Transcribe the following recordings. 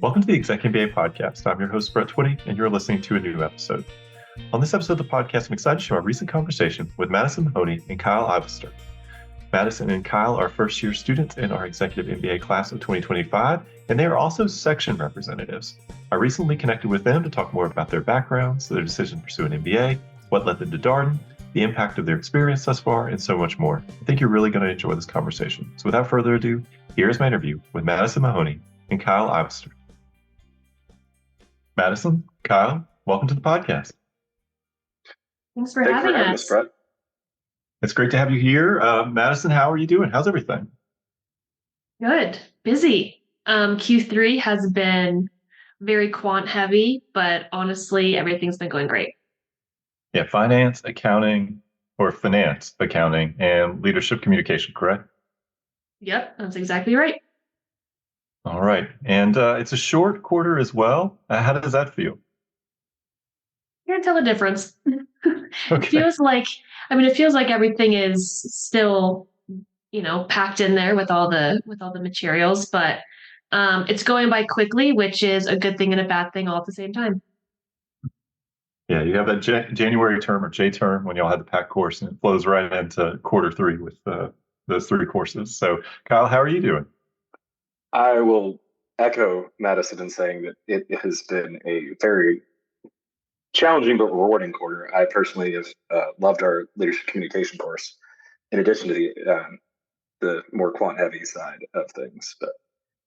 Welcome to the ExecMBA podcast. I'm your host, Brett Twitty, and you're listening to a new episode. On this episode of the podcast, I'm excited to share a recent conversation with Madison, Mahoney, and Kyle Ivester. Madison and Kyle are first-year students in our Executive MBA class of 2025, and they are also section representatives. I recently connected with them to talk more about their backgrounds, their decision to pursue an MBA, what led them to Darden, the impact of their experience thus far, and so much more. I think you're really going to enjoy this conversation. So without further ado, here's my interview with Madison Mahoney and Kyle Ivester. Madison, Kyle, welcome to the podcast. Thanks for having us, Brett. It's great to have you here. Madison, how are you doing? How's everything? Good. Busy. Q3 has been very quant heavy, but honestly, everything's been going great. Yeah, finance, accounting, and leadership communication, correct? Yep, that's exactly right. All right. And it's a short quarter as well. How does that feel? Can't tell the difference. Okay. It feels like everything is still, packed in there with all the materials, but it's going by quickly, which is a good thing and a bad thing all at the same time. Yeah, you have that January term or J term when y'all had the PAC course, and it flows right into quarter three with those three courses. So, Kyle, how are you doing? I will echo Madison in saying that it has been a very challenging but rewarding quarter. I personally have loved our leadership communication course, in addition to the more quant heavy side of things. But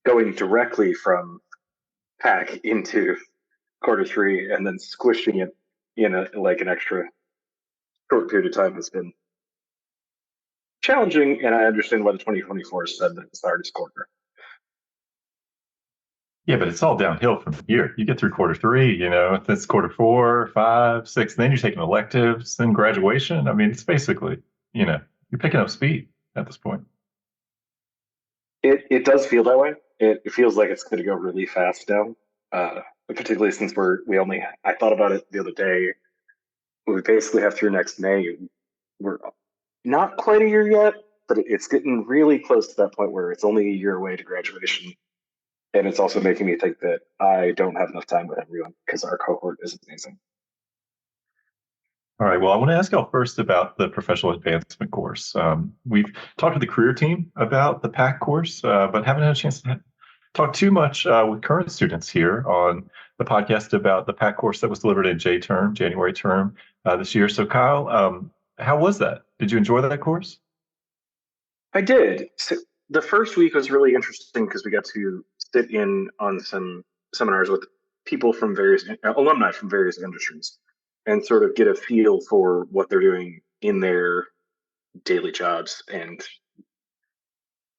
going directly from PAC into quarter three and then squishing it in an extra short period of time has been challenging, and I understand why the 2024 said that it's the hardest quarter. Yeah, but it's all downhill from here. You get through quarter three, it's quarter 4, 5, 6, and then you're taking electives, then graduation. I mean, it's basically, you're picking up speed at this point. It does feel that way. It feels like it's going to go really fast now, particularly since I thought about it the other day. We basically have through next May. We're not quite a year yet, but it's getting really close to that point where it's only a year away to graduation. And it's also making me think that I don't have enough time with everyone because our cohort is amazing. All right. Well, I want to ask y'all first about the professional advancement course. We've talked with the career team about the PAC course, but haven't had a chance to talk too much with current students here on the podcast about the PAC course that was delivered in January term this year. So, Kyle, how was that? Did you enjoy that course? I did. So the first week was really interesting because we got to sit in on some seminars with people from alumni from various industries and sort of get a feel for what they're doing in their daily jobs and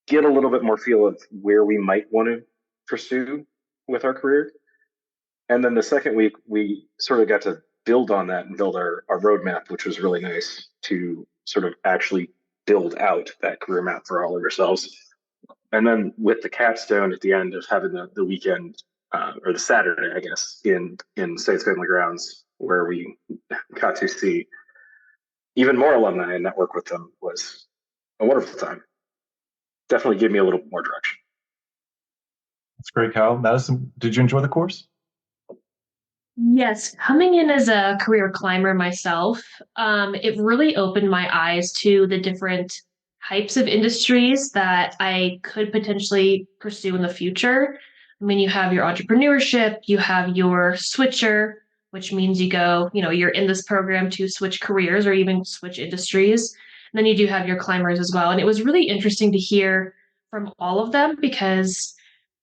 get a little bit more feel of where we might want to pursue with our career. And then the second week, we sort of got to build on that and build our roadmap, which was really nice to sort of actually build out that career map for all of ourselves. And then with the capstone at the end of having the weekend, or the Saturday, I guess, in States Family Grounds, where we got to see even more alumni and network with them, was a wonderful time. Definitely gave me a little more direction. That's great, Kyle. Madison, did you enjoy the course? Yes, coming in as a career climber myself, it really opened my eyes to the different types of industries that I could potentially pursue in the future. I mean, you have your entrepreneurship, you have your switcher, which means you go, you're in this program to switch careers or even switch industries. And then you do have your climbers as well. And it was really interesting to hear from all of them because,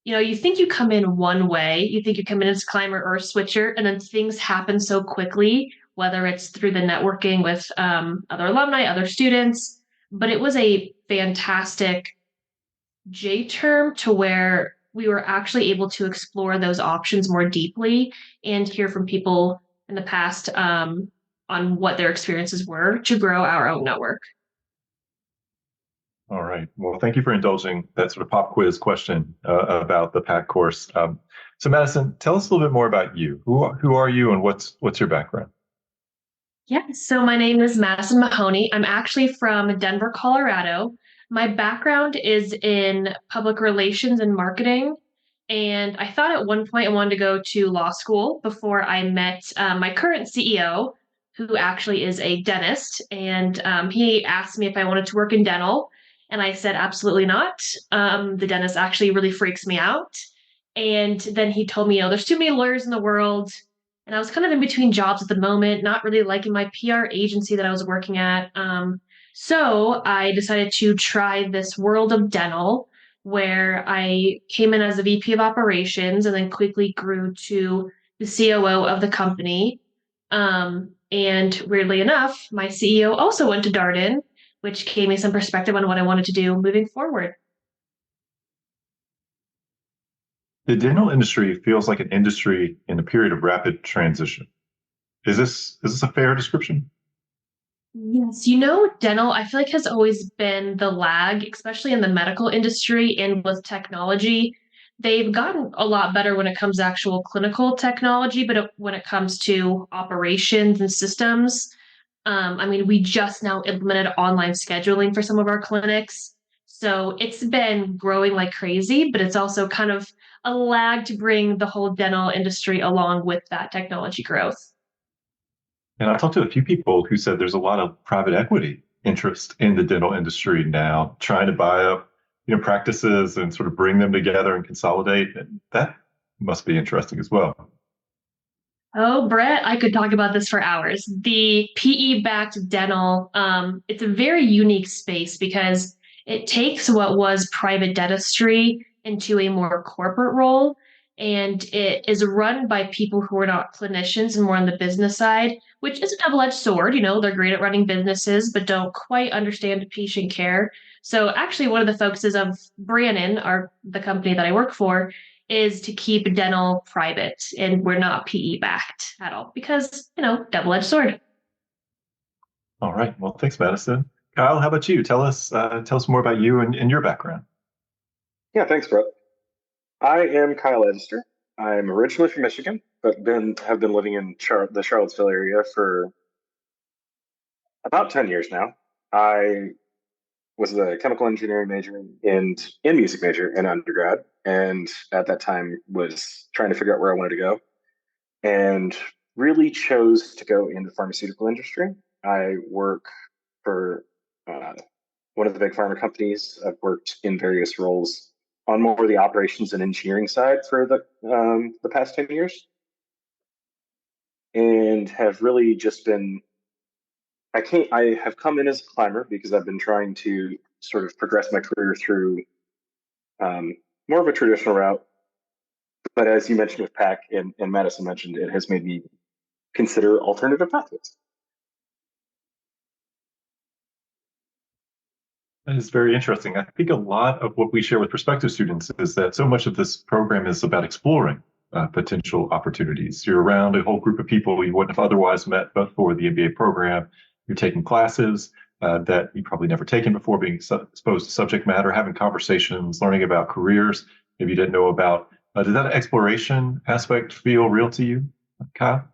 you think you come in one way, you think you come in as a climber or a switcher, and then things happen so quickly, whether it's through the networking with other alumni, other students. But it was a fantastic J term to where we were actually able to explore those options more deeply and hear from people in the past on what their experiences were to grow our own network. All right. Well, thank you for indulging that sort of pop quiz question about the PAC course. So, Madison, tell us a little bit more about you. Who are you, and what's your background? Yeah, so my name is Madison Mahoney. I'm actually from Denver, Colorado. My background is in public relations and marketing, And I thought at one point I wanted to go to law school before I met my current CEO, who actually is a dentist. And he asked me if I wanted to work in dental. And I said, absolutely not. The dentist actually really freaks me out. And then he told me, there's too many lawyers in the world. And I was kind of in between jobs at the moment, not really liking my PR agency that I was working at. So I decided to try this world of dental where I came in as a VP of operations and then quickly grew to the COO of the company. And weirdly enough, my CEO also went to Darden, which gave me some perspective on what I wanted to do moving forward. The dental industry feels like an industry in a period of rapid transition. Is this a fair description? Yes, dental, I feel like has always been the lag, especially in the medical industry and with technology. They've gotten a lot better when it comes to actual clinical technology, but when it comes to operations and systems, I mean, we just now implemented online scheduling for some of our clinics. So it's been growing like crazy, but it's also kind of a lag to bring the whole dental industry along with that technology growth. And I talked to a few people who said there's a lot of private equity interest in the dental industry now, trying to buy up, practices and sort of bring them together and consolidate. And that must be interesting as well. Oh, Brett, I could talk about this for hours. The PE-backed dental, it's a very unique space because it takes what was private dentistry into a more corporate role, and it is run by people who are not clinicians and more on the business side, which is a double-edged sword. They're great at running businesses, but don't quite understand patient care. So actually, one of the focuses of Brannon, the company that I work for, is to keep dental private and we're not PE backed at all because, double-edged sword. All right. Well, thanks, Madison. Kyle, how about you? Tell us more about you and your background. Yeah, thanks, Brett. I am Kyle Ivester. I'm originally from Michigan, but have been living in the Charlottesville area for about 10 years now. I was a chemical engineering major and in music major in undergrad, and at that time was trying to figure out where I wanted to go, and really chose to go in the pharmaceutical industry. I work for one of the big pharma companies. I've worked in various roles on more of the operations and engineering side for the past 10 years, and have really just been I have come in as a climber because I've been trying to sort of progress my career through more of a traditional route. But as you mentioned with PAC and Madison mentioned, it has made me consider alternative pathways. That is very interesting. I think a lot of what we share with prospective students is that so much of this program is about exploring potential opportunities. You're around a whole group of people you wouldn't have otherwise met, but for the MBA program. You're taking classes that you probably never taken before, being exposed to subject matter, having conversations, learning about careers maybe you didn't know about. Did that exploration aspect feel real to you, Kyle?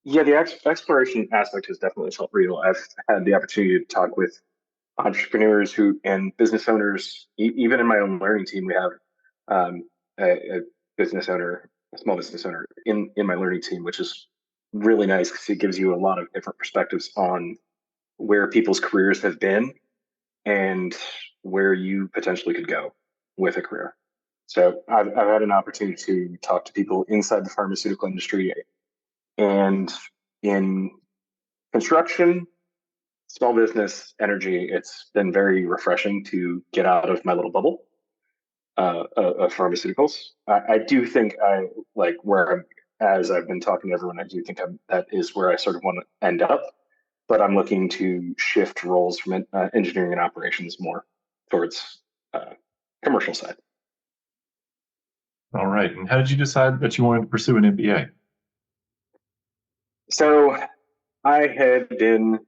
Yeah, the exploration aspect has definitely felt real. I've had the opportunity to talk with entrepreneurs and business owners. Even in my own learning team, we have a business owner, a small business owner in my learning team, which is really nice because it gives you a lot of different perspectives on where people's careers have been and where you potentially could go with a career. So I've had an opportunity to talk to people inside the pharmaceutical industry and in construction, small business, energy. It's been very refreshing to get out of my little bubble of pharmaceuticals. I do think I like where I'm, as I've been talking to everyone, I do think that is where I sort of want to end up. But I'm looking to shift roles from engineering and operations more towards commercial side. All right. And how did you decide that you wanted to pursue an MBA? So I had been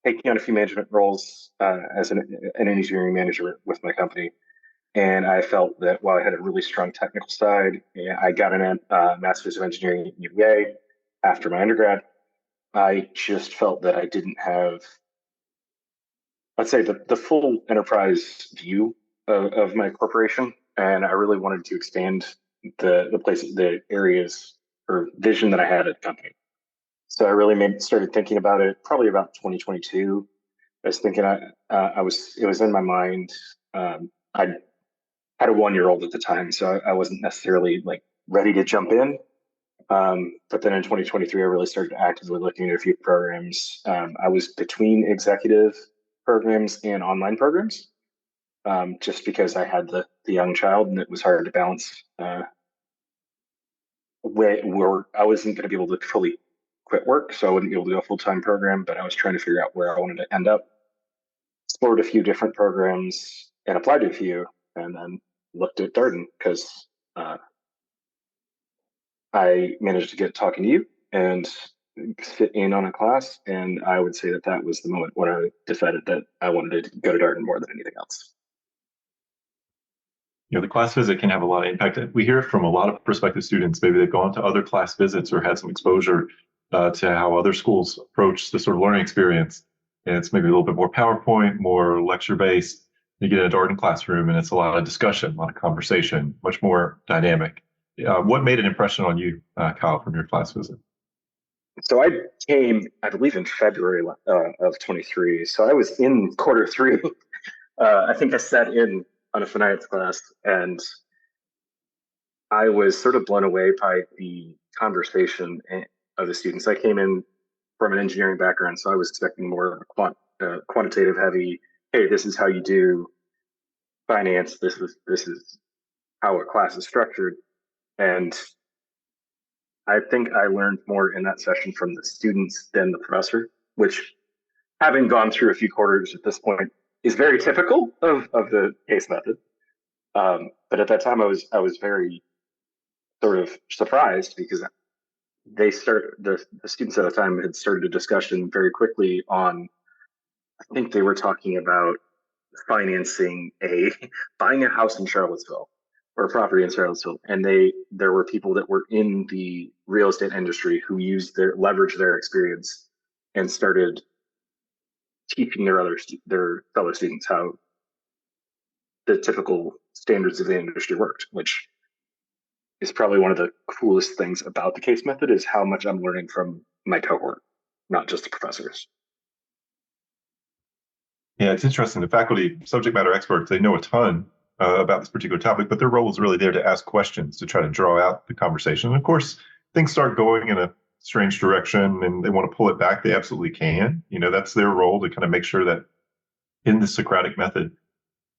taking on a few management roles as an engineering manager with my company. And I felt that while I had a really strong technical side, I got a master's of engineering at UVA after my undergrad. I just felt that I didn't have, let's say, the full enterprise view of my corporation. and I really wanted to expand the areas or vision that I had at the company. So I really started thinking about it probably about 2022. I was thinking it was in my mind. I had a 1-year-old at the time, so I wasn't necessarily like ready to jump in. But then in 2023, I really started actively looking at a few programs. I was between executive programs and online programs, just because I had the young child and it was hard to balance. Where I wasn't going to be able to fully quit work, so I wouldn't be able to do a full-time program, but I was trying to figure out where I wanted to end up. Explored a few different programs and applied to a few, and then looked at Darden because I managed to get talking to you and fit in on a class. And I would say that was the moment when I decided that I wanted to go to Darden more than anything else. The class visit can have a lot of impact. We hear it from a lot of prospective students. Maybe they've gone to other class visits or had some exposure to how other schools approach the sort of learning experience. And it's maybe a little bit more PowerPoint, more lecture based. You get in a Darden classroom and it's a lot of discussion, a lot of conversation, much more dynamic. What made an impression on you, Kyle, from your class visit? So I came, I believe, in February of 23. So I was in quarter three. I think I sat in on a finance class, and I was sort of blown away by the conversation of the students. I came in from an engineering background, so I was expecting more of a quantitative heavy. Hey, this is how you do finance. This is how a class is structured, and I think I learned more in that session from the students than the professor, which, having gone through a few quarters at this point, is very typical of the case method. But at that time, I was very sort of surprised because the students at the time had started a discussion very quickly on, I think they were talking about buying a house in Charlottesville or a property in Charlottesville, and there were people that were in the real estate industry who leveraged their experience and started teaching their fellow students how the typical standards of the industry worked, which is probably one of the coolest things about the case method is how much I'm learning from my cohort, not just the professors. Yeah, it's interesting. The faculty subject matter experts, they know a ton about this particular topic, but their role is really there to ask questions, to try to draw out the conversation. And of course, things start going in a strange direction and they want to pull it back. They absolutely can. That's their role to kind of make sure that in the Socratic method,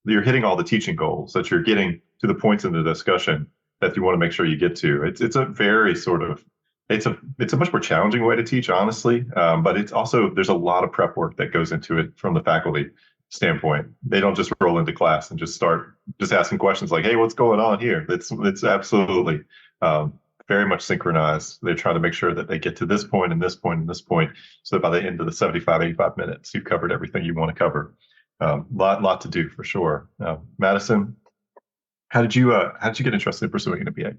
you're hitting all the teaching goals, that you're getting to the points in the discussion that you want to make sure you get to. It's a very sort of, it's a much more challenging way to teach, honestly. But it's also, there's a lot of prep work that goes into it from the faculty standpoint. They don't just roll into class and just start just asking questions like, hey, what's going on here? It's absolutely very much synchronized. They're trying to make sure that they get to this point and this point and this point, so that by the end of the 75, 85 minutes, you've covered everything you want to cover. Lot to do for sure. Madison, how did you get interested in pursuing an MBA?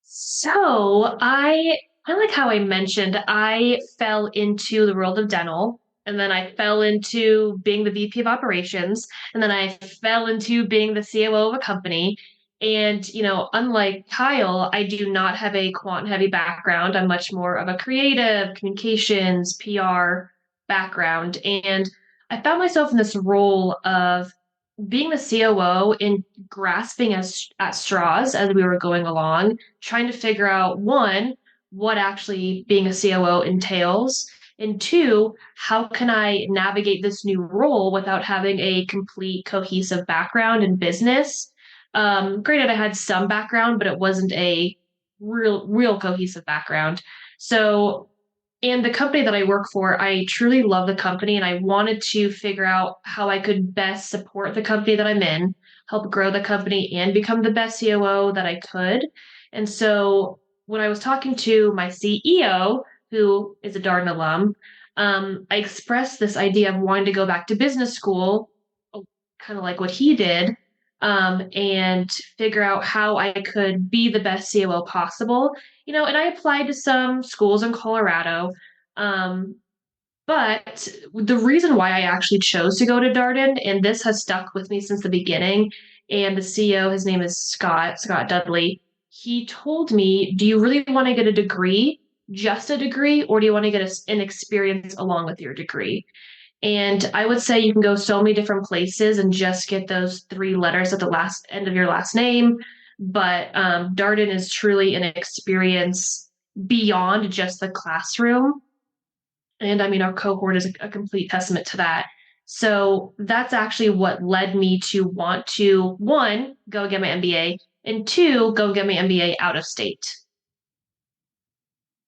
So I like how I mentioned, I fell into the world of dental, and then I fell into being the VP of operations, and then I fell into being the COO of a company. And, unlike Kyle, I do not have a quant heavy background. I'm much more of a creative communications, PR background. And I found myself in this role of being the COO and grasping at straws as we were going along, trying to figure out, one, what actually being a COO entails, and two, how can I navigate this new role without having a complete cohesive background in business? Granted, I had some background, but it wasn't a real cohesive background. So, and the company that I work for, I truly love the company, and I wanted to figure out how I could best support the company that I'm in, help grow the company, and become the best COO that I could. And so when I was talking to my CEO, who is a Darden alum, I expressed this idea of wanting to go back to business school, kind of like what he did, and figure out how I could be the best COO possible. And I applied to some schools in Colorado. But the reason why I actually chose to go to Darden, and this has stuck with me since the beginning, and the CEO, his name is Scott Dudley. He told me, do you really want to get a degree, just a degree, or do you want to get an experience along with your degree? And I would say you can go so many different places and just get those three letters at the last end of your last name. But Darden is truly an experience beyond just the classroom. And I mean, our cohort is a complete testament to that. So that's actually what led me to want to, one, go get my MBA, and two, go get my MBA out of state.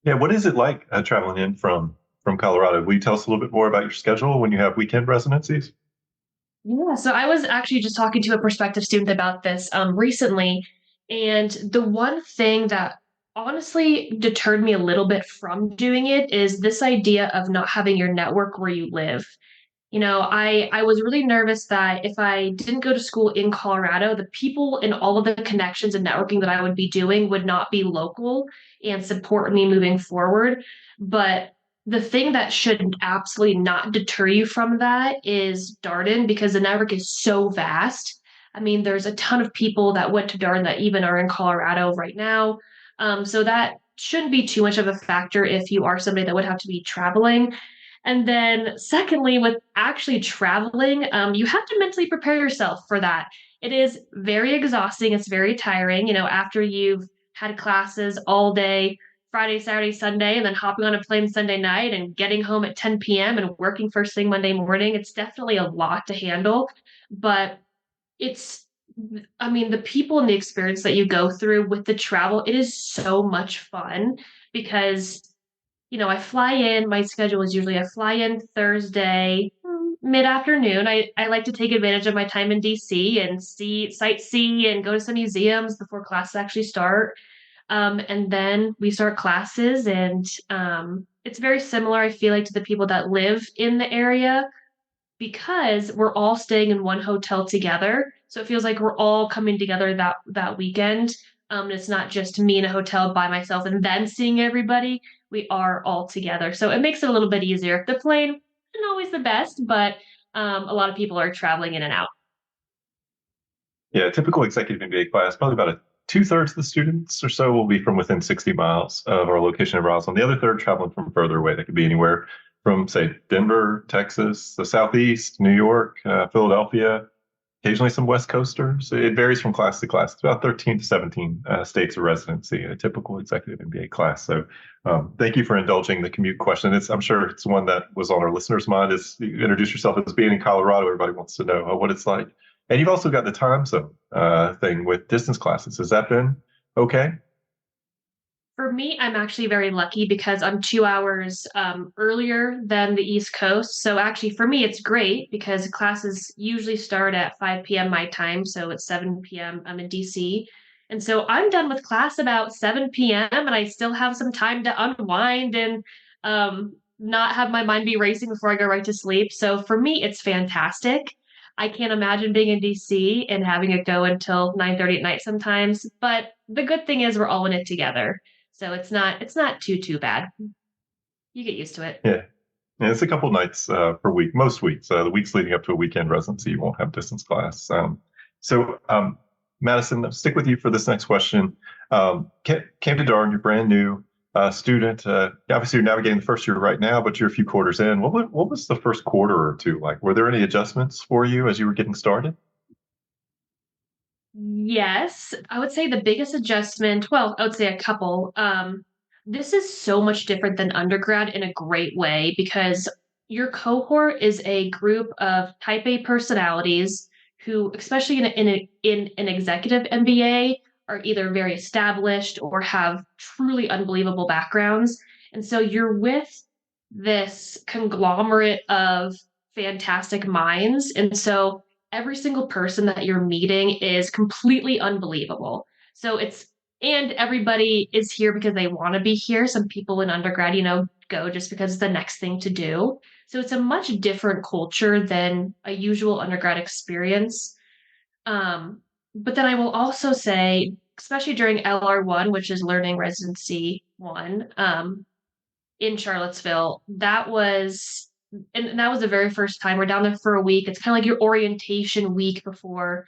Yeah, what is it like traveling in from Colorado? Will you tell us a little bit more about your schedule when you have weekend residencies? Yeah, so I was actually just talking to a prospective student about this recently. And the one thing that honestly deterred me a little bit from doing it is this idea of not having your network where you live. I was really nervous that if I didn't go to school in Colorado, the people and all of the connections and networking that I would be doing would not be local and support me moving forward. But the thing that should absolutely not deter you from that is Darden, because the network is so vast. I mean, there's a ton of people that went to Darden that even are in Colorado right now. So that shouldn't be too much of a factor if you are somebody that would have to be traveling. And then, secondly, with actually traveling, you have to mentally prepare yourself for that. It is very exhausting. It's very tiring, after you've had classes all day, Friday, Saturday, Sunday, and then hopping on a plane Sunday night and getting home at 10 p.m. and working first thing Monday morning. It's definitely a lot to handle, but it's, I mean, the people and the experience that you go through with the travel, it is so much fun because I fly in. My schedule is usually I fly in Thursday mid-afternoon. I like to take advantage of my time in DC and sightsee and go to some museums before classes actually start. And then we start classes, and it's very similar, I feel like, to the people that live in the area because we're all staying in one hotel together. So it feels like we're all coming together that weekend. And it's not just me in a hotel by myself and then seeing everybody. We are all together. So it makes it a little bit easier. The plane isn't always the best, but a lot of people are traveling in and out. Yeah, a typical executive MBA class, probably about two-thirds of the students or so will be from within 60 miles of our location in Roswell. The other third traveling from further away. That could be anywhere from, say, Denver, Texas, the Southeast, New York, Philadelphia, occasionally some West Coasters. It varies from class to class. It's about 13 to 17 states of residency in a typical executive MBA class. So thank you for indulging the commute question. I'm sure it's one that was on our listeners' mind. Is you introduce yourself as being in Colorado. Everybody wants to know what it's like. And you've also got the time zone thing with distance classes. Has that been okay? For me, I'm actually very lucky because I'm 2 hours earlier than the East Coast. So actually, for me, it's great because classes usually start at 5 p.m. my time. So it's 7 p.m. I'm in DC. And so I'm done with class about 7 p.m. and I still have some time to unwind and not have my mind be racing before I go right to sleep. So for me, it's fantastic. I can't imagine being in DC and having it go until 9:30 at night sometimes. But the good thing is we're all in it together. So it's not too bad. You get used to it. Yeah. Yeah, it's a couple nights per week, most weeks. The weeks leading up to a weekend residency, you won't have distance class. So, Madison, I'll stick with you for this next question. Came to Darden, you're brand new student. Obviously, you're navigating the first year right now, but you're a few quarters in. What was the first quarter or two like? Were there any adjustments for you as you were getting started? Yes, I would say the biggest adjustment, well, I would say a couple. This is so much different than undergrad in a great way because your cohort is a group of type A personalities who, especially in an executive MBA, are either very established or have truly unbelievable backgrounds. And so you're with this conglomerate of fantastic minds. And so every single person that you're meeting is completely unbelievable. So and everybody is here because they want to be here. Some people in undergrad, go just because it's the next thing to do. So it's a much different culture than a usual undergrad experience. But then I will also say, especially during LR1, which is Learning Residency 1, in Charlottesville, and that was the very first time we're down there for a week. It's kind of like your orientation week before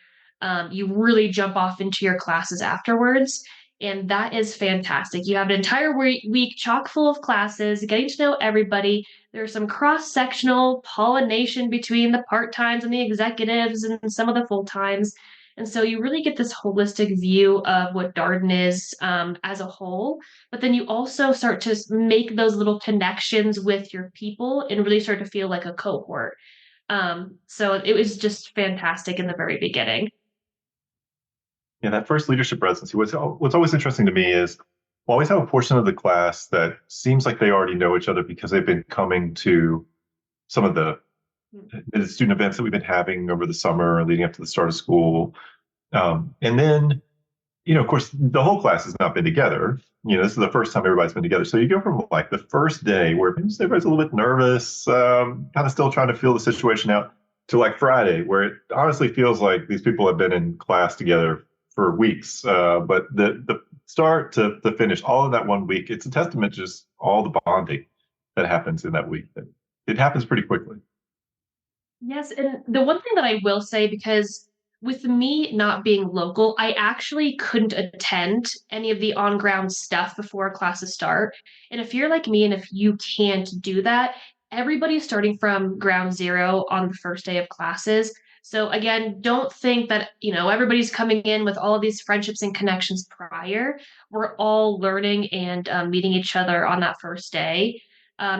you really jump off into your classes afterwards. And that is fantastic. You have an entire week chock full of classes, getting to know everybody. There's some cross sectional pollination between the part times and the executives and some of the full times. And so you really get this holistic view of what Darden is as a whole. But then you also start to make those little connections with your people and really start to feel like a cohort. So it was just fantastic in the very beginning. Yeah, that first leadership residency, what's always interesting to me is we always have a portion of the class that seems like they already know each other because they've been coming to some of the student events that we've been having over the summer leading up to the start of school. And then, of course, the whole class has not been together. This is the first time everybody's been together. So you go from like the first day where everybody's a little bit nervous, kind of still trying to feel the situation out, to like Friday, where it honestly feels like these people have been in class together for weeks. But the start to the finish, all of that one week, it's a testament to just all the bonding that happens in that week. It happens pretty quickly. Yes, and the one thing that I will say, because with me not being local, I actually couldn't attend any of the on-ground stuff before classes start. And if you're like me and if you can't do that, everybody's starting from ground zero on the first day of classes. So again, don't think that, everybody's coming in with all of these friendships and connections prior. We're all learning and meeting each other on that first day.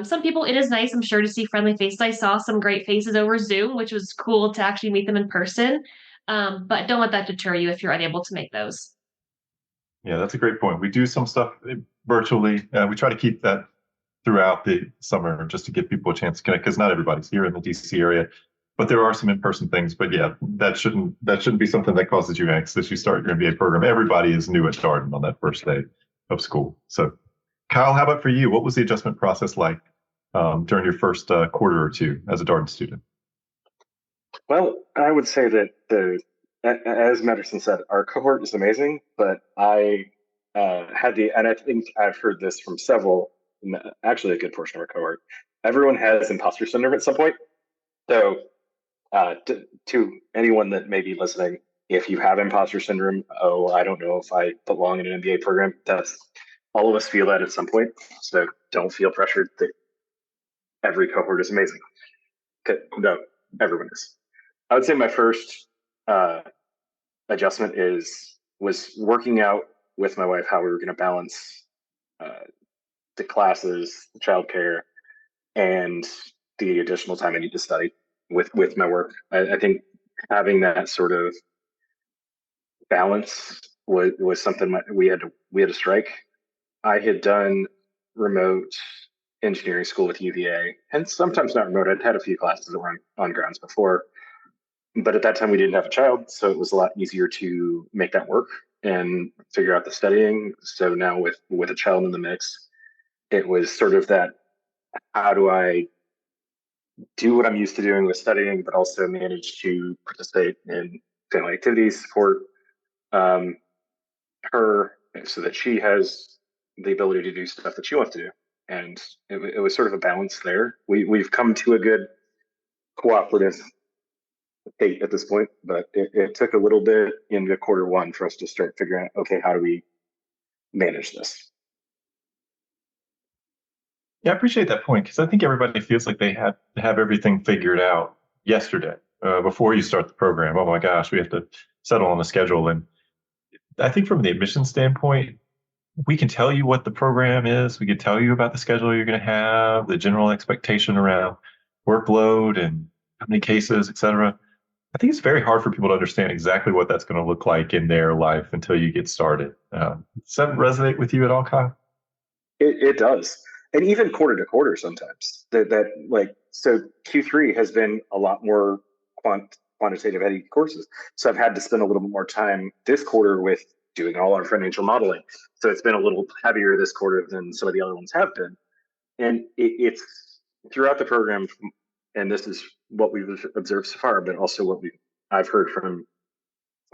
Some people, it is nice, I'm sure, to see friendly faces. I saw some great faces over Zoom, which was cool to actually meet them in person. But don't let that deter you if you're unable to make those. Yeah, that's a great point. We do some stuff virtually. We try to keep that throughout the summer just to give people a chance to connect, because not everybody's here in the DC area. But there are some in-person things. But yeah, that shouldn't be something that causes you angst as you start your MBA program. Everybody is new at Darden on that first day of school. So Kyle, how about for you? What was the adjustment process like during your first quarter or two as a Darden student? Well, I would say that as Madison said, our cohort is amazing, but I and I think I've heard this from several, actually a good portion of our cohort. Everyone has imposter syndrome at some point. So to anyone that may be listening, if you have imposter syndrome, I don't know if I belong in an MBA program, that's all of us feel that at some point. So don't feel pressured that every cohort is amazing. No, everyone is. I would say my first adjustment was working out with my wife how we were going to balance the classes, the childcare, and the additional time I need to study with my work. I think having that sort of balance was something we had to strike. I had done remote engineering school with UVA, and sometimes not remote. I'd had a few classes that were on grounds before, but at that time we didn't have a child, so it was a lot easier to make that work and figure out the studying. So now with a child in the mix, it was sort of that, how do I do what I'm used to doing with studying, but also manage to participate in family activities, support her so that she has the ability to do stuff that she wants to do. And it was sort of a balance there. We've come to a good cooperative state at this point, but it took a little bit into quarter one for us to start figuring out, okay, how do we manage this? Yeah, I appreciate that point, because I think everybody feels like they have to have everything figured out yesterday before you start the program. Oh my gosh, we have to settle on a schedule. And I think from the admission standpoint, we can tell you what the program is. We can tell you about the schedule you're going to have, the general expectation around workload and how many cases, et cetera. I think it's very hard for people to understand exactly what that's going to look like in their life until you get started. Does that resonate with you at all, Kyle? It does. And even quarter to quarter sometimes. So Q3 has been a lot more quantitative heavy courses. So I've had to spend a little bit more time this quarter with doing all our financial modeling. So it's been a little heavier this quarter than some of the other ones have been. And it's throughout the program, and this is what we've observed so far, but also what I've heard from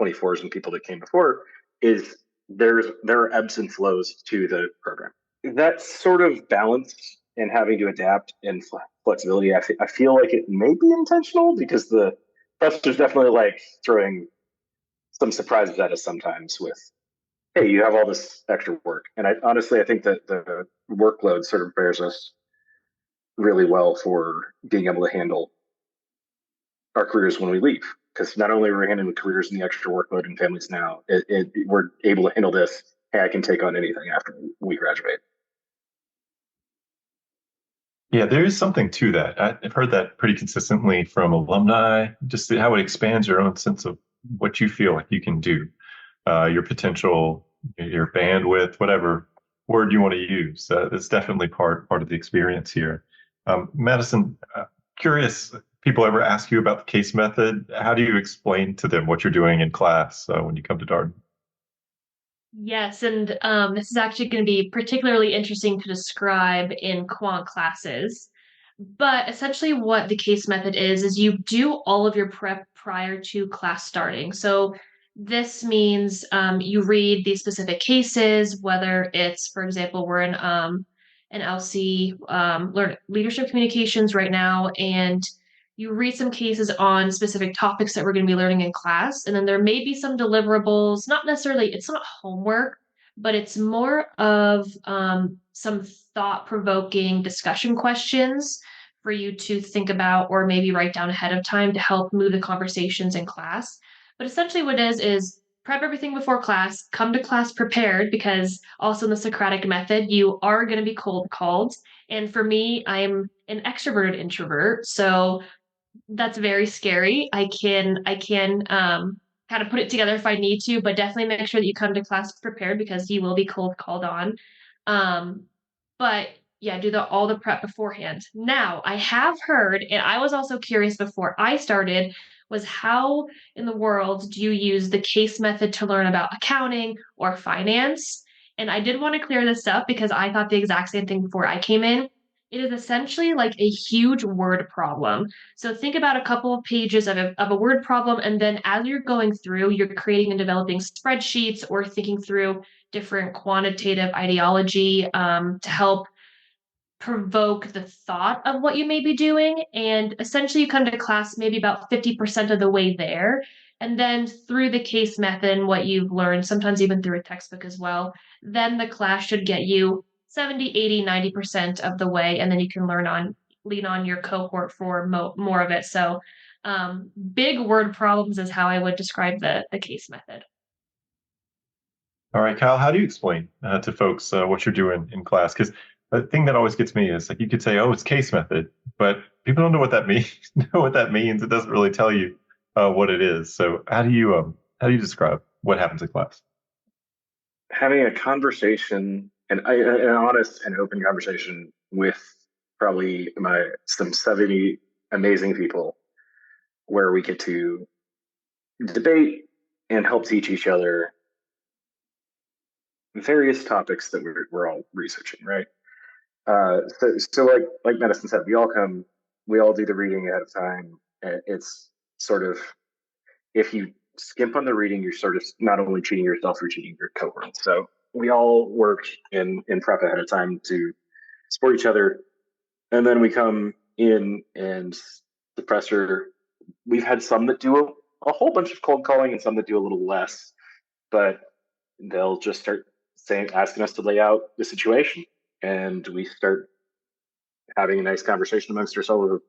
24s and people that came before, is there are ebbs and flows to the program. That sort of balance and having to adapt and flexibility, I feel like it may be intentional, because the professor's definitely like throwing some surprises at us sometimes with, hey, you have all this extra work. And I think that the workload sort of bears us really well for being able to handle our careers when we leave. Because not only are we handling the careers and the extra workload in families now, we're able to handle this. Hey, I can take on anything after we graduate. Yeah, there is something to that. I've heard that pretty consistently from alumni, just how it expands your own sense of what you feel like you can do, your potential, your bandwidth, whatever word you want to use. That's definitely part of the experience here. Madison, curious, people ever ask you about the case method? How do you explain to them what you're doing in class when you come to Darden? Yes, and this is actually going to be particularly interesting to describe in quant classes. But essentially, what the case method is you do all of your prep prior to class starting. So this means you read these specific cases, whether it's, for example, we're in an LC, learn leadership communications right now, and you read some cases on specific topics that we're going to be learning in class. And then there may be some deliverables, not necessarily, it's not homework, but it's more of some thought provoking discussion questions for you to think about or maybe write down ahead of time to help move the conversations in class. But essentially, what it is prep everything before class, come to class prepared because also in the Socratic method, you are going to be cold called. And for me, I'm an extroverted introvert. So that's very scary. I can kind of put it together if I need to, but definitely make sure that you come to class prepared because you will be cold called on. Um, but yeah, do all the prep beforehand. Now, I have heard, and I was also curious before I started, was how in the world do you use the case method to learn about accounting or finance? And I did want to clear this up because I thought the exact same thing before I came in. It is essentially like a huge word problem. So think about a couple of pages of a word problem, and then as you're going through, you're creating and developing spreadsheets or thinking through different quantitative ideology to help provoke the thought of what you may be doing. And essentially, you come to class maybe about 50% of the way there. And then through the case method and what you've learned, sometimes even through a textbook as well, then the class should get you 70, 80, 90% of the way. And then you can lean on your cohort for more of it. So big word problems is how I would describe the case method. All right, Kyle, how do you explain to folks what you're doing in class? Because the thing that always gets me is like you could say, "Oh, it's case method," but people don't know what that means. Know what that means. It doesn't really tell you what it is. So, how do you describe what happens in class? Having a conversation, an honest and open conversation with probably some 70 amazing people where we get to debate and help teach each other various topics that we're all researching, right? So like Madison said, we all do the reading ahead of time. It's sort of, if you skimp on the reading, you're sort of not only cheating yourself, you're cheating your cohort. So we all work in prep ahead of time to support each other, and then we come in and the presser. We've had some that do a whole bunch of cold calling and some that do a little less, but they'll just start asking us to lay out the situation, and we start having a nice conversation amongst ourselves of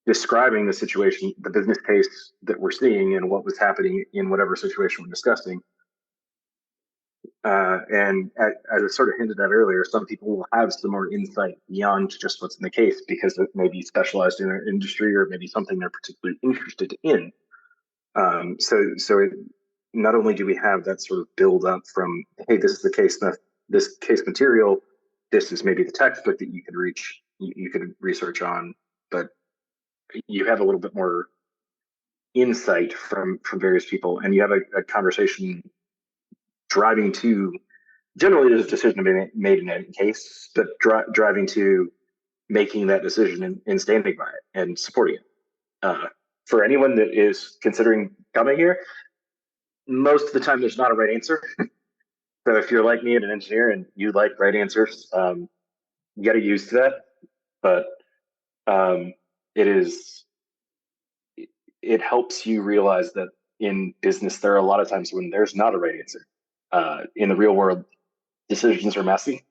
describing the situation, the business case that we're seeing, and what was happening in whatever situation we're discussing. And as I sort of hinted at earlier, some people will have some more insight beyond just what's in the case because it may be specialized in their industry or maybe something they're particularly interested in. So not only do we have that sort of build up from, hey, this is this case material, this is maybe the textbook that you could research on, but you have a little bit more insight from various people, and you have a conversation driving to, generally there's a decision to be made in any case, but driving to making that decision and standing by it and supporting it. For anyone that is considering coming here, most of the time there's not a right answer. So if you're like me and an engineer and you like right answers, you got to use that. But it helps you realize that in business, there are a lot of times when there's not a right answer. In the real world, decisions are messy,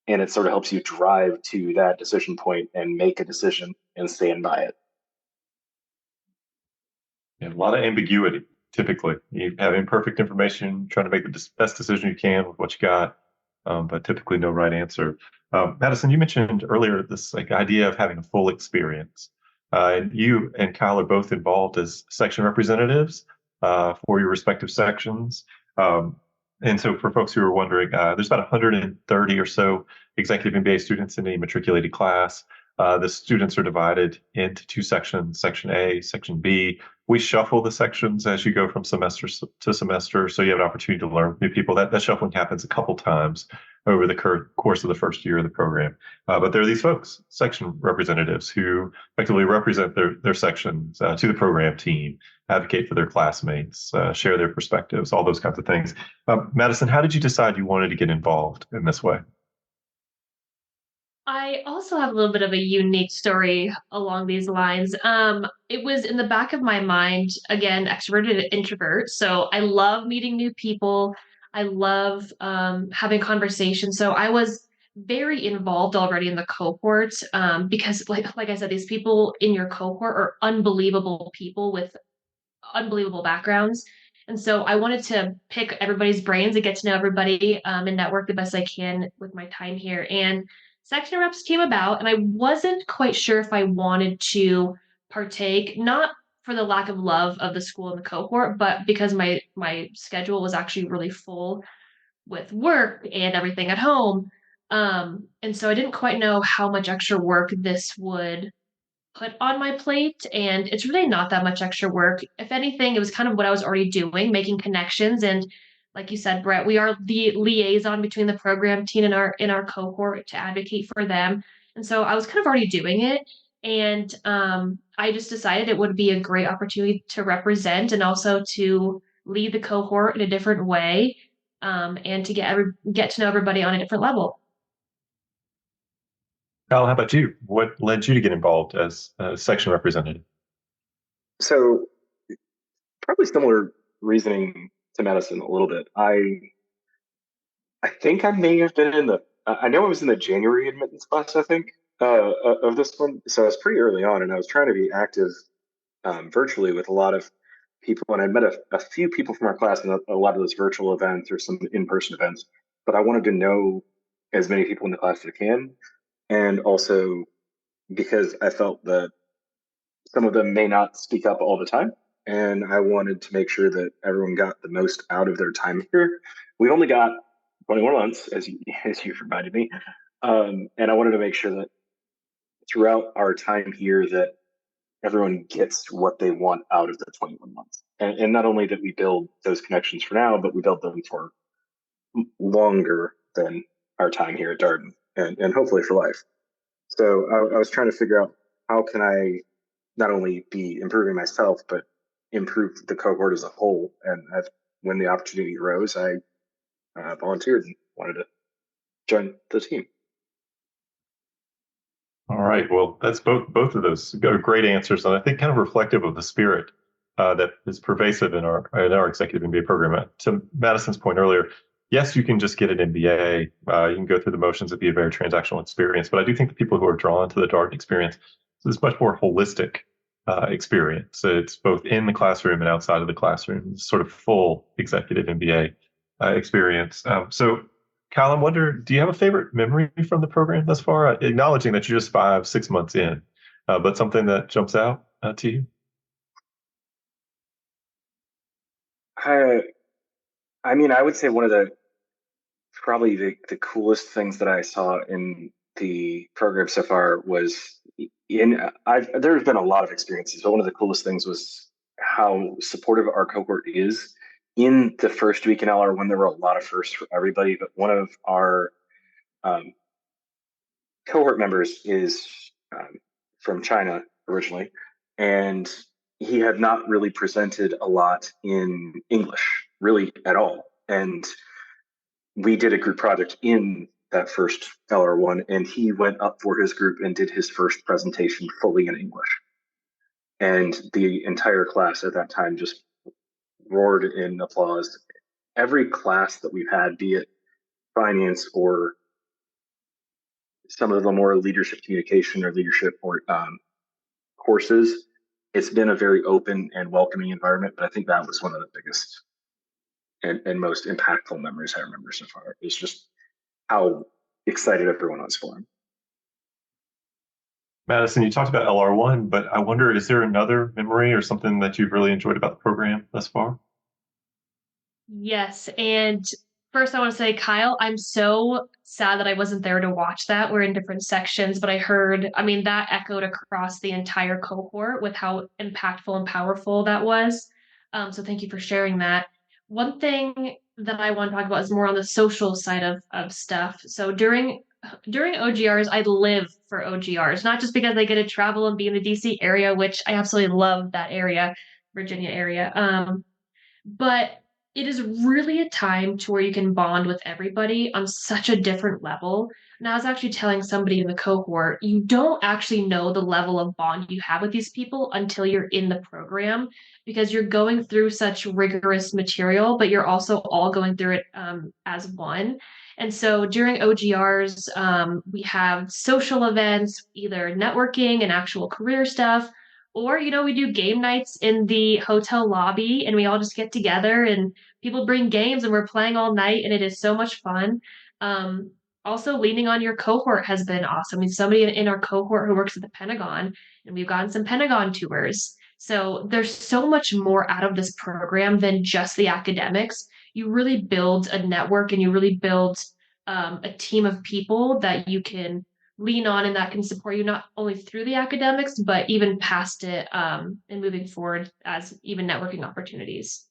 and it sort of helps you drive to that decision point and make a decision and stand by it. Yeah, a lot of ambiguity. Typically, you have imperfect information, trying to make the best decision you can with what you got, but typically no right answer. Madison, you mentioned earlier this like idea of having a full experience, and you and Kyle are both involved as section representatives for your respective sections. Um, and so, for folks who are wondering, there's about 130 or so executive MBA students in a matriculated class. The students are divided into two sections: Section A, Section B. We shuffle the sections as you go from semester to semester, so you have an opportunity to learn new people. That shuffling happens a couple times over the course of the first year of the program. But there are these folks, section representatives, who effectively represent their sections to the program team, advocate for their classmates, share their perspectives, all those kinds of things. Madison, how did you decide you wanted to get involved in this way? I also have a little bit of a unique story along these lines. It was in the back of my mind, again, extroverted and introvert. So I love meeting new people. I love having conversations. So I was very involved already in the cohort because, like I said, these people in your cohort are unbelievable people with unbelievable backgrounds. And so I wanted to pick everybody's brains and get to know everybody and network the best I can with my time here. And section reps came about, and I wasn't quite sure if I wanted to partake, not for the lack of love of the school and the cohort, but because my schedule was actually really full with work and everything at home. And so I didn't quite know how much extra work this would put on my plate, and it's really not that much extra work. If anything, it was kind of what I was already doing, making connections. And like you said, Brett, we are the liaison between the program team and our in our cohort to advocate for them. And so I was kind of already doing it. And I just decided it would be a great opportunity to represent and also to lead the cohort in a different way, and to get to know everybody on a different level. Kyle, how about you? What led you to get involved as a section representative? So probably similar reasoning to Madison a little bit. I think I may have been in the. I know I was in the January admittance class. I think of this one, so I was pretty early on, and I was trying to be active virtually with a lot of people, and I met a few people from our class in a lot of those virtual events or some in-person events. But I wanted to know as many people in the class as I can, and also because I felt that some of them may not speak up all the time, and I wanted to make sure that everyone got the most out of their time here. We only got 21 months, as you as you reminded me, and I wanted to make sure that throughout our time here that everyone gets what they want out of the 21 months, and not only that we build those connections for now, but we build them for longer than our time here at Darden, and hopefully for life. So I was trying to figure out how can I not only be improving myself, but improve the cohort as a whole. And when the opportunity arose, I volunteered and wanted to join the team. All right. Well, that's both of those are great answers, and I think kind of reflective of the spirit that is pervasive in our executive MBA program. To Madison's point earlier, yes, you can just get an MBA. You can go through the motions. It'd be a very transactional experience, but I do think the people who are drawn to the Darden experience is much more holistic experience. It's both in the classroom and outside of the classroom, sort of full executive MBA experience. So Kyle, I wonder, do you have a favorite memory from the program thus far? Acknowledging that you're just 5, 6 months in, but something that jumps out to you? I, I mean, I would say one of the probably the coolest things that I saw in the program so far was there's been a lot of experiences, but one of the coolest things was how supportive our cohort is. In the first week in LR1, there were a lot of firsts for everybody, but one of our um, cohort members is from China originally, and he had not really presented a lot in English, really at all. And we did a group project in that first LR1, and he went up for his group and did his first presentation fully in English. And the entire class at that time just roared in applause. Every class that we've had, be it finance or some of the more leadership communication or leadership or courses, it's been a very open and welcoming environment. But I think that was one of the biggest and most impactful memories I remember so far. It's just how excited everyone was for him. Madison, you talked about LR1, but I wonder, is there another memory or something that you've really enjoyed about the program thus far? Yes. And first, I want to say, Kyle, I'm so sad that I wasn't there to watch that. We're in different sections, but I heard, I mean, that echoed across the entire cohort with how impactful and powerful that was. So thank you for sharing that. One thing that I want to talk about is more on the social side of stuff. So during OGRs, I live for OGRs, not just because I get to travel and be in the DC area, which I absolutely love that area, Virginia area. But it is really a time to where you can bond with everybody on such a different level. And I was actually telling somebody in the cohort, you don't actually know the level of bond you have with these people until you're in the program because you're going through such rigorous material, but you're also all going through it as one. And so during OGRs, we have social events, either networking and actual career stuff, or, we do game nights in the hotel lobby and we all just get together and people bring games and we're playing all night and it is so much fun. Um, Also, leaning on your cohort has been awesome. I mean, somebody in our cohort who works at the Pentagon, and we've gotten some Pentagon tours. So there's so much more out of this program than just the academics. You really build a network and you really build a team of people that you can lean on and that can support you not only through the academics, but even past it and moving forward as even networking opportunities.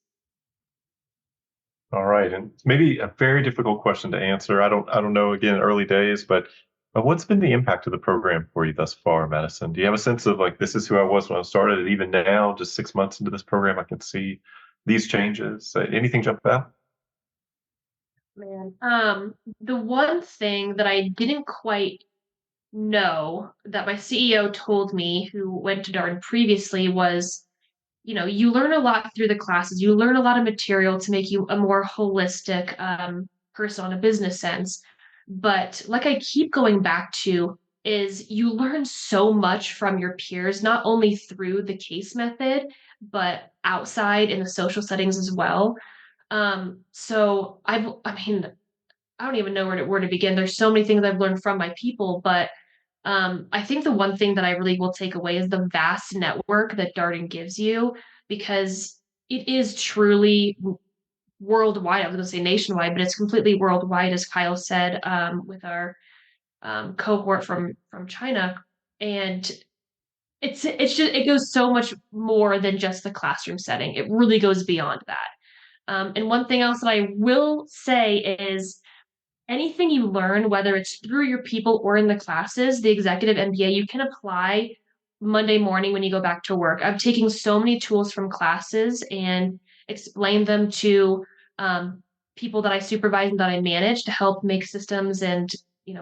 All right, and maybe a very difficult question to answer. I don't know. Again, early days, but what's been the impact of the program for you thus far, Madison? Do you have a sense of like this is who I was when I started, and even now, just 6 months into this program, I can see these changes? Anything jump out? Man, the one thing that I didn't quite know that my CEO told me, who went to Darden previously, was you learn a lot through the classes. You learn a lot of material to make you a more holistic person on a business sense. But like I keep going back to, is you learn so much from your peers, not only through the case method, but outside in the social settings as well. So I mean, I don't even know where to begin. There's so many things I've learned from my people, but I think the one thing that I really will take away is the vast network that Darden gives you because it is truly worldwide. I was going to say nationwide, but it's completely worldwide, as Kyle said, with our cohort from China, and it goes so much more than just the classroom setting. It really goes beyond that. And one thing else that I will say is anything you learn, whether it's through your people or in the classes, the executive MBA, you can apply Monday morning when you go back to work. I'm taking so many tools from classes and explain them to people that I supervise and that I manage to help make systems and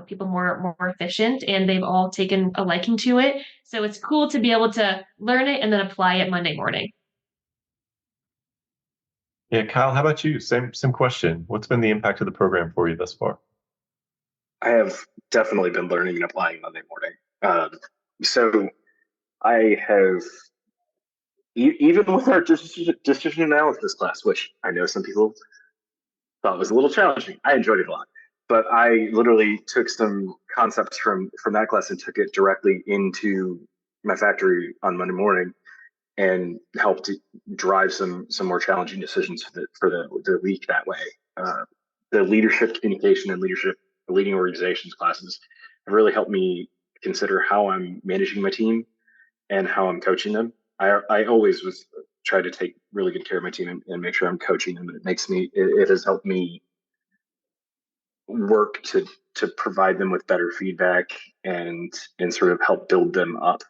people more efficient. And they've all taken a liking to it. So it's cool to be able to learn it and then apply it Monday morning. Yeah, Kyle, how about you? Same question. What's been the impact of the program for you thus far? I have definitely been learning and applying Monday morning. So I have, even with our decision analysis class, which I know some people thought was a little challenging. I enjoyed it a lot, but I literally took some concepts from that class and took it directly into my factory on Monday morning and helped drive some more challenging decisions for the week that way. The leadership communication and leading organizations classes have really helped me consider how I'm managing my team and how I'm coaching them. I always was try to take really good care of my team and make sure I'm coaching them. And it has helped me work to provide them with better feedback and sort of help build them up.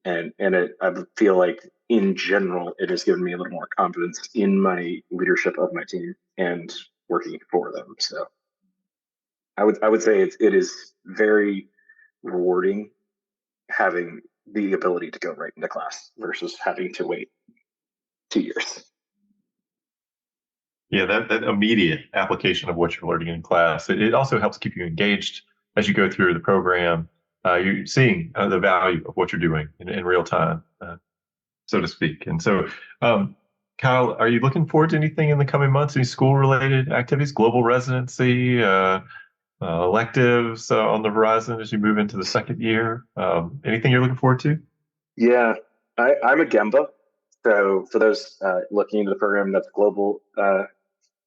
I feel like in general, it has given me a little more confidence in my leadership of my team and working for them. So I would say it is very rewarding having the ability to go right into class versus having to wait 2 years. Yeah, that immediate application of what you're learning in class. It also helps keep you engaged as you go through the program. You're seeing the value of what you're doing in real time, so to speak. And so, um, Kyle, are you looking forward to anything in the coming months? Any school-related activities, global residency, electives on the horizon as you move into the second year? Anything you're looking forward to? Yeah, I'm a Gemba. So for those looking into the program, that's Global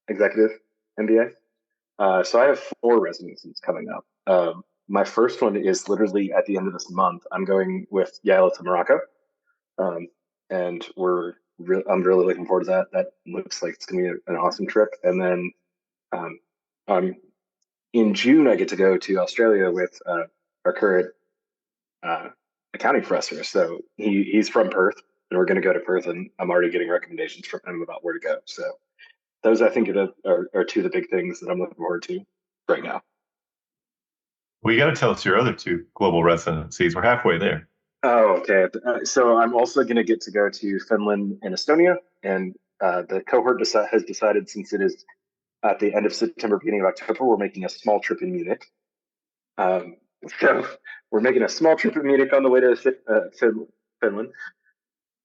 Executive MBA. So I have 4 residencies coming up. My first one is literally at the end of this month. I'm going with Yael to Morocco, um, and I'm really looking forward to that. That looks like it's going to be an awesome trip. And then um, in June, I get to go to Australia with our current uh, accounting professor. So he's from Perth, and we're going to go to Perth, and I'm already getting recommendations from him about where to go. So those, I think, are 2 of the big things that I'm looking forward to right now. Well, you got to tell us your other 2 global residencies. We're halfway there. Oh, okay. So I'm also going to get to go to Finland and Estonia, and the cohort has decided, since it is at the end of September, beginning of October, we're making a small trip in Munich. So we're making a small trip in Munich on the way to Finland,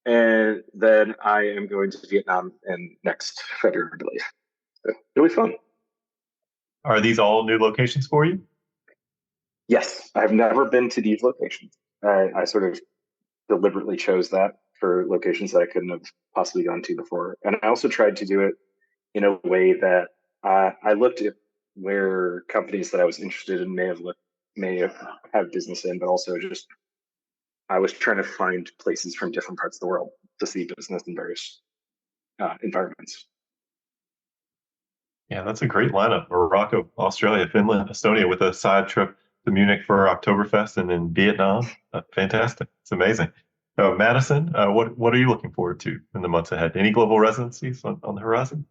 and then I am going to Vietnam in next February, I believe. So it'll be fun. Are these all new locations for you? Yes, I've never been to these locations. I sort of deliberately chose that for locations that I couldn't have possibly gone to before. And I also tried to do it in a way that I looked at where companies that I was interested in may have had business in, but also just I was trying to find places from different parts of the world to see business in various environments. Yeah, that's a great lineup. Morocco, Australia, Finland, Estonia, with a side trip to Munich for Oktoberfest, and then Vietnam. Fantastic. It's amazing. Madison, what are you looking forward to in the months ahead? Any global residencies on the horizon?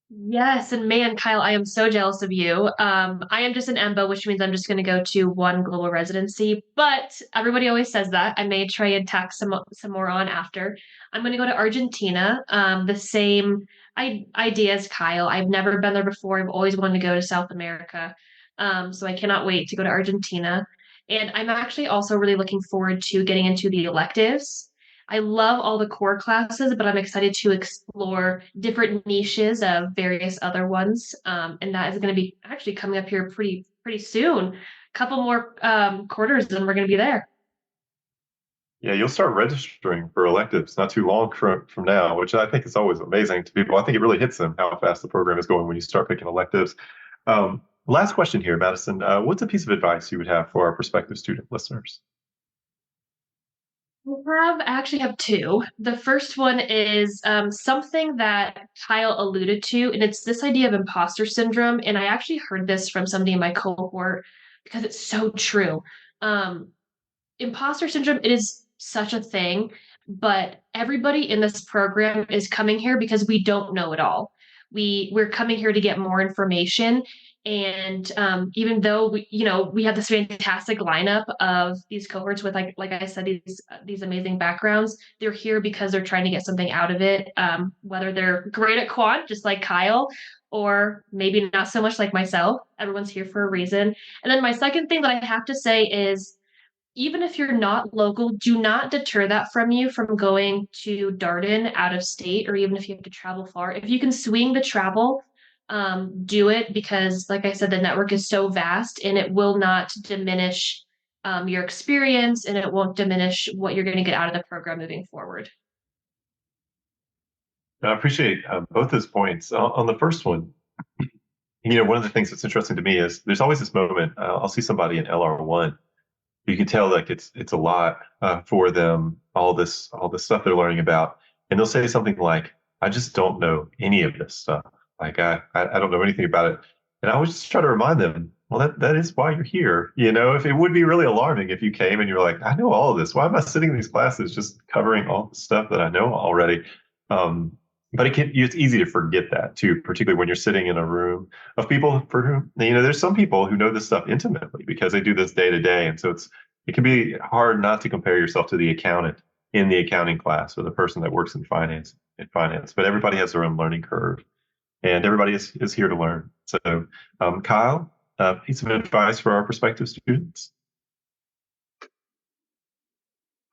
Yes, and man, Kyle, I am so jealous of you. I am just an EMBA, which means I'm just going to go to one global residency. But everybody always says that. I may try and tack some more on after. I'm going to go to Argentina. The same idea as Kyle. I've never been there before. I've always wanted to go to South America. So I cannot wait to go to Argentina. And I'm actually also really looking forward to getting into the electives. I love all the core classes, but I'm excited to explore different niches of various other ones. And that is going to be actually coming up here pretty soon. A couple more quarters, and we're going to be there. Yeah, you'll start registering for electives not too long from now, which I think is always amazing to people. I think it really hits them how fast the program is going when you start picking electives. Last question here, Madison. What's a piece of advice you would have for our prospective student listeners? I actually have 2. The first one is something that Kyle alluded to, and it's this idea of imposter syndrome. And I actually heard this from somebody in my cohort because it's so true. Um, Imposter syndrome, it is such a thing, but everybody in this program is coming here because we don't know it all. We're coming here to get more information. And even though we have this fantastic lineup of these cohorts with like I said, these amazing backgrounds, they're here because they're trying to get something out of it. Whether they're great at quant, just like Kyle, or maybe not so much like myself. Everyone's here for a reason. And then my second thing that I have to say is, even if you're not local, do not deter that from you from going to Darden out of state, or even if you have to travel far. If you can swing the travel, do it, because, like I said, the network is so vast and it will not diminish your experience, and it won't diminish what you're going to get out of the program moving forward. I appreciate both those points. On the first one, one of the things that's interesting to me is there's always this moment. I'll see somebody in LR1. You can tell like it's a lot for them, all this stuff they're learning about, and they'll say something like, "I just don't know any of this stuff. Like I don't know anything about it." And I always just try to remind them, well, that is why you're here. If it would be really alarming if you came and you're like, "I know all of this. Why am I sitting in these classes just covering all the stuff that I know already?" Um, but it's easy to forget that too, particularly when you're sitting in a room of people for whom, there's some people who know this stuff intimately because they do this day to day. And so it can be hard not to compare yourself to the accountant in the accounting class or the person that works in finance, but everybody has their own learning curve. and everybody is here to learn. So, Kyle, piece of advice for our prospective students?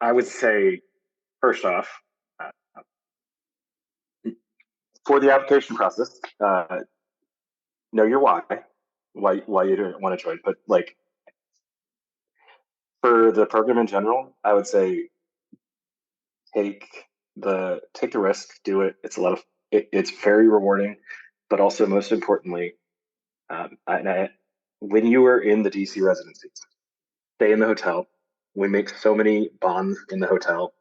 I would say, first off, for the application process, know your why you don't want to join. But like for the program in general, I would say take the risk, do it. It's a lot of it's very rewarding, but also most importantly, when you are in the DC residencies, stay in the hotel. We make so many bonds in the hotel.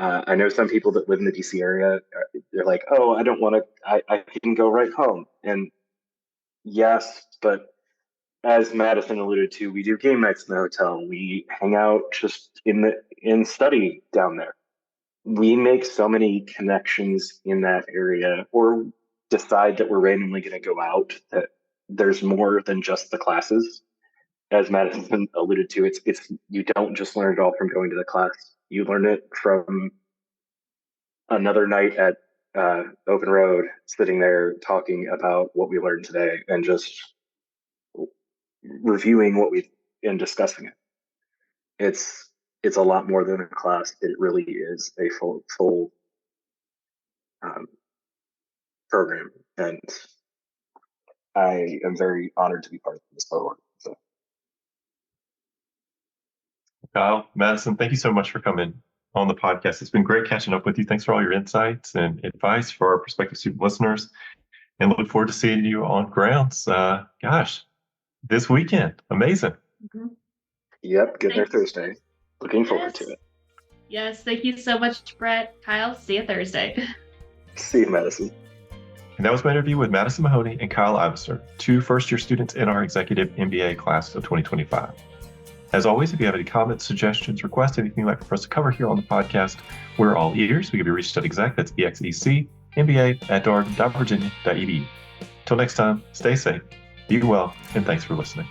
I know some people that live in the DC area, they're like, oh, I don't want to, I can go right home. And yes, but as Madison alluded to, we do game nights in the hotel. We hang out just in study down there. We make so many connections in that area, or decide that we're randomly going to go out, that there's more than just the classes. As Madison alluded to, it's you don't just learn it all from going to the class. You learn it from another night at Open Road, sitting there talking about what we learned today and just reviewing what we and discussing it. It's a lot more than a class. It really is a full program, and I am very honored to be part of this program. So. Kyle, Madison, thank you so much for coming on the podcast. It's been great catching up with you. Thanks for all your insights and advice for our prospective student listeners, and look forward to seeing you on grounds. This weekend. Amazing. Mm-hmm. Yep, get there Thursday. Looking forward to it. Yes, thank you so much, Brett. Kyle, see you Thursday. See you, Madison. And that was my interview with Madison Mahoney and Kyle Ivester, two first-year students in our Executive MBA class of 2025. As always, if you have any comments, suggestions, requests, anything you'd like for us to cover here on the podcast, we're all ears. We can be reached at exec, that's ExecMBA@darden.virginia.edu. Till next time, stay safe, be well, and thanks for listening.